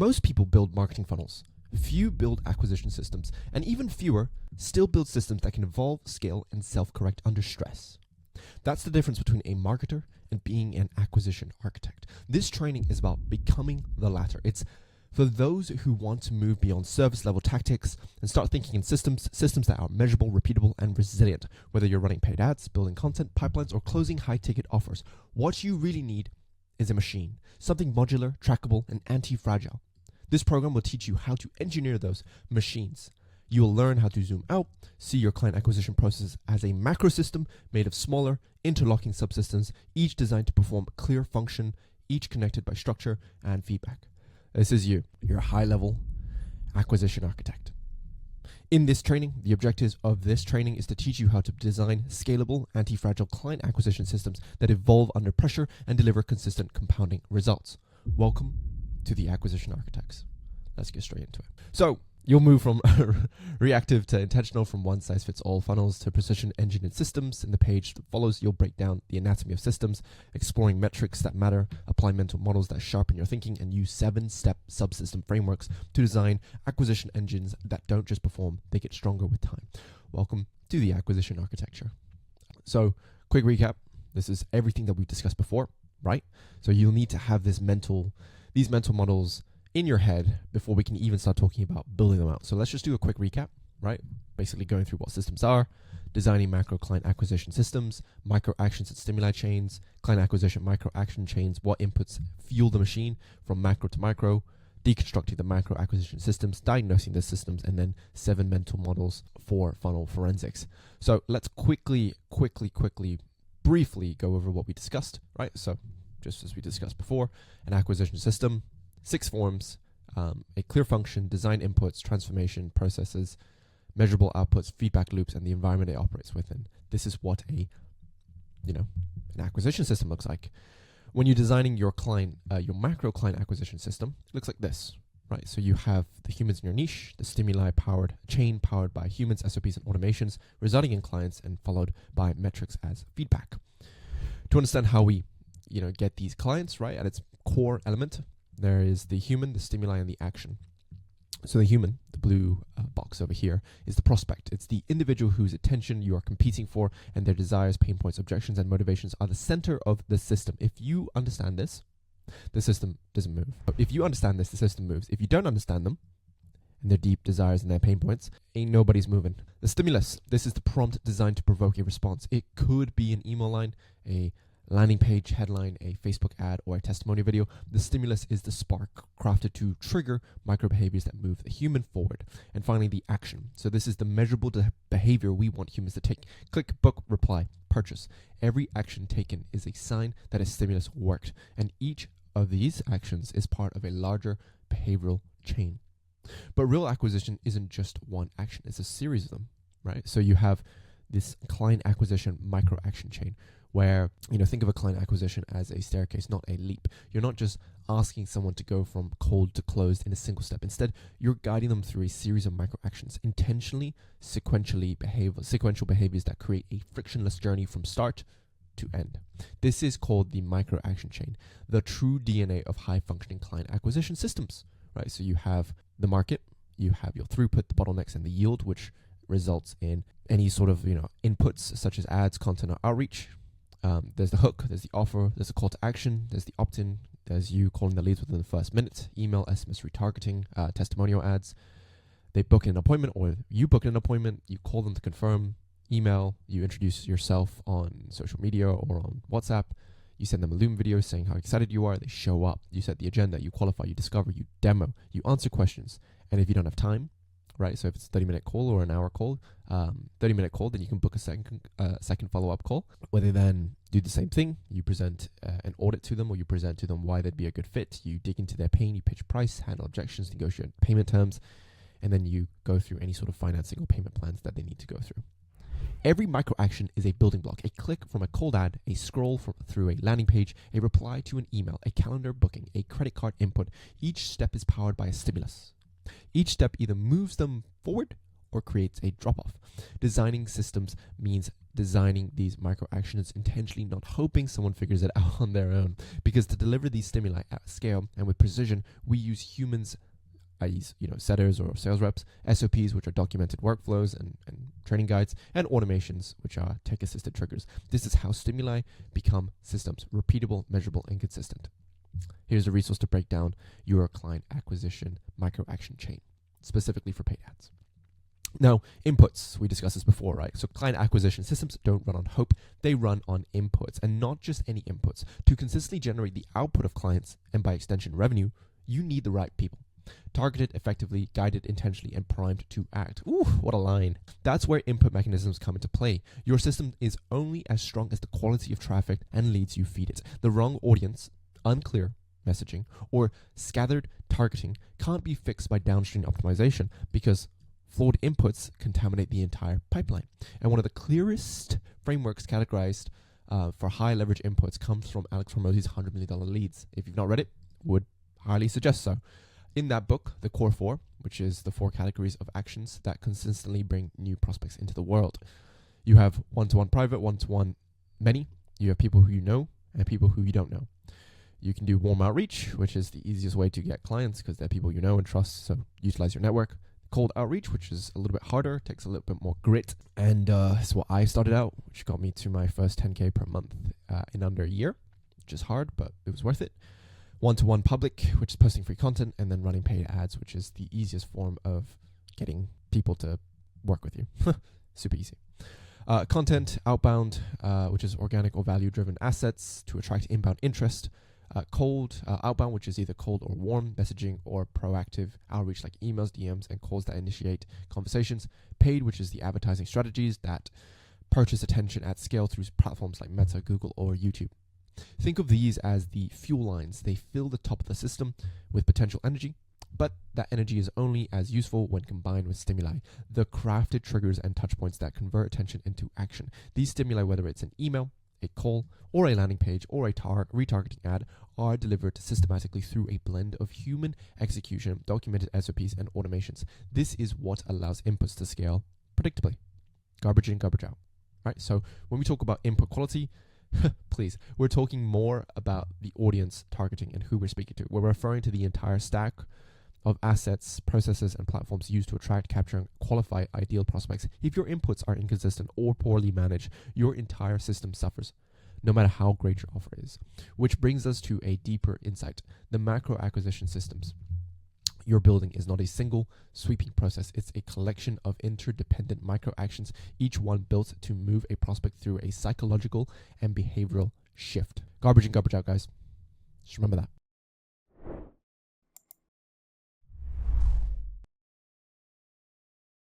Most people build marketing funnels. Few build acquisition systems, and even fewer still build systems that can evolve, scale, and self-correct under stress. That's the difference between a marketer and being an acquisition architect. This training is about becoming the latter. It's for those who want to move beyond service level tactics and start thinking in systems that are measurable, repeatable, and resilient. Whether you're running paid ads, building content pipelines, or closing high-ticket offers, what you really need is a machine, something modular, trackable, and anti-fragile. This program will teach you how to engineer those machines. You will learn how to zoom out, see your client acquisition process as a macro system made of smaller, interlocking subsystems, each designed to perform a clear function, each connected by structure and feedback. This is you, your high-level acquisition architect. In this training, the objective of this training is to teach you how to design scalable, anti-fragile client acquisition systems that evolve under pressure and deliver consistent compounding results. Welcome to the Acquisition Architects. Let's get straight into it. So, you'll move from reactive to intentional, from one-size-fits-all funnels to precision-engineered systems. In the page that follows, you'll break down the anatomy of systems, exploring metrics that matter, apply mental models that sharpen your thinking, and use 7-step subsystem frameworks to design acquisition engines that don't just perform, they get stronger with time. Welcome to the Acquisition Architecture. So, quick recap. This is everything that we've discussed before, right? So you'll need to have these mental models in your head before we can even start talking about building them out. So let's just do a quick recap, right? Basically going through what systems are, designing macro client acquisition systems, micro actions and stimuli chains, client acquisition micro action chains, what inputs fuel the machine from macro to micro, deconstructing the macro acquisition systems, diagnosing the systems, and then 7 mental models for funnel forensics. So let's quickly, briefly go over what we discussed, right? So just as we discussed before, an acquisition system, 6 forms, a clear function, design inputs, transformation processes, measurable outputs, feedback loops, and the environment it operates within. This is what an acquisition system looks like. When you're designing your client, your macro client acquisition system, it looks like this, right? So you have the humans in your niche, the stimuli powered chain powered by humans, SOPs, and automations, resulting in clients, and followed by metrics as feedback. To understand how we, get these clients, right, at its core element, there is the human, the stimuli, and the action. So the human, the blue box over here, is the prospect. It's the individual whose attention you are competing for, and their desires, pain points, objections, and motivations are the center of the system. If you understand this, the system doesn't move. If you understand this, the system moves. If you don't understand them, and their deep desires and their pain points, ain't nobody's moving. The stimulus, this is the prompt designed to provoke a response. It could be an email line, a landing page headline, a Facebook ad, or a testimonial video. The stimulus is the spark crafted to trigger micro behaviors that move the human forward. And finally, the action. So this is the measurable behavior we want humans to take. Click, book, reply, purchase. Every action taken is a sign that a stimulus worked. And each of these actions is part of a larger behavioral chain. But real acquisition isn't just one action. It's a series of them, right? So you have this client acquisition micro action chain, where, think of a client acquisition as a staircase, not a leap. You're not just asking someone to go from cold to closed in a single step. Instead, you're guiding them through a series of micro actions, intentionally, sequential behaviors that create a frictionless journey from start to end. This is called the micro action chain, the true DNA of high functioning client acquisition systems, right? So you have the market, you have your throughput, the bottlenecks, and the yield, which results in any sort of, inputs such as ads, content, or outreach. There's the hook, there's the offer, there's the call to action, there's the opt-in, there's you calling the leads within the first minute, email, SMS retargeting, testimonial ads. They book an appointment, or you book an appointment, you call them to confirm, email, you introduce yourself on social media or on WhatsApp, you send them a Loom video saying how excited you are, they show up, you set the agenda, you qualify, you discover, you demo, you answer questions, and if you don't have time, right? So if it's a 30-minute call or an hour call, 30-minute call, then you can book a second follow-up call, where they then do the same thing. You present an audit to them, or you present to them why they'd be a good fit. You dig into their pain, you pitch price, handle objections, negotiate payment terms, and then you go through any sort of financing or payment plans that they need to go through. Every micro action is a building block: a click from a cold ad, a scroll through a landing page, a reply to an email, a calendar booking, a credit card input. Each step is powered by a stimulus. Each step either moves them forward or creates a drop-off. Designing systems means designing these micro actions intentionally, not hoping someone figures it out on their own. Because to deliver these stimuli at scale and with precision, we use humans, i.e., setters or sales reps, SOPs, which are documented workflows and training guides, and automations, which are tech-assisted triggers. This is how stimuli become systems: repeatable, measurable, and consistent. Here's a resource to break down your client acquisition micro action chain, specifically for paid ads. Now, inputs, we discussed this before, right? So client acquisition systems don't run on hope, they run on inputs, and not just any inputs. To consistently generate the output of clients, and by extension revenue, you need the right people. Targeted, effectively, guided intentionally, and primed to act. Ooh, what a line. That's where input mechanisms come into play. Your system is only as strong as the quality of traffic and leads you feed it. The wrong audience, unclear messaging, or scattered targeting can't be fixed by downstream optimization, because flawed inputs contaminate the entire pipeline. And one of the clearest frameworks categorized for high leverage inputs comes from Alex Hormozi's $100 million leads. If you've not read it, would highly suggest so. In that book, the Core 4, which is the 4 categories of actions that consistently bring new prospects into the world. You have one-to-one private, one-to-one many. You have people who you know and people who you don't know. You can do warm outreach, which is the easiest way to get clients because they're people you know and trust, so utilize your network. Cold outreach, which is a little bit harder, takes a little bit more grit, and it's what I started out, which got me to my first 10K per month in under a year, which is hard, but it was worth it. One-to-one public, which is posting free content, and then running paid ads, which is the easiest form of getting people to work with you. Super easy. Content, outbound, which is organic or value-driven assets to attract inbound interest. Cold, outbound, which is either cold or warm messaging or proactive outreach like emails, DMs, and calls that initiate conversations. Paid, which is the advertising strategies that purchase attention at scale through platforms like Meta, Google, or YouTube. Think of these as the fuel lines. They fill the top of the system with potential energy, but that energy is only as useful when combined with stimuli, the crafted triggers and touch points that convert attention into action. These stimuli, whether it's an email, a call, or a landing page, or a retargeting ad, are delivered systematically through a blend of human execution, documented SOPs, and automations. This is what allows inputs to scale predictably. Garbage in, garbage out. Right? So when we talk about input quality, please, we're talking more about the audience targeting and who we're speaking to. We're referring to the entire stack of assets, processes, and platforms used to attract, capture, and qualify ideal prospects. If your inputs are inconsistent or poorly managed, your entire system suffers, no matter how great your offer is. Which brings us to a deeper insight. The macro acquisition systems you're building is not a single sweeping process. It's a collection of interdependent micro actions, each one built to move a prospect through a psychological and behavioral shift. Garbage in, garbage out, guys. Just remember that.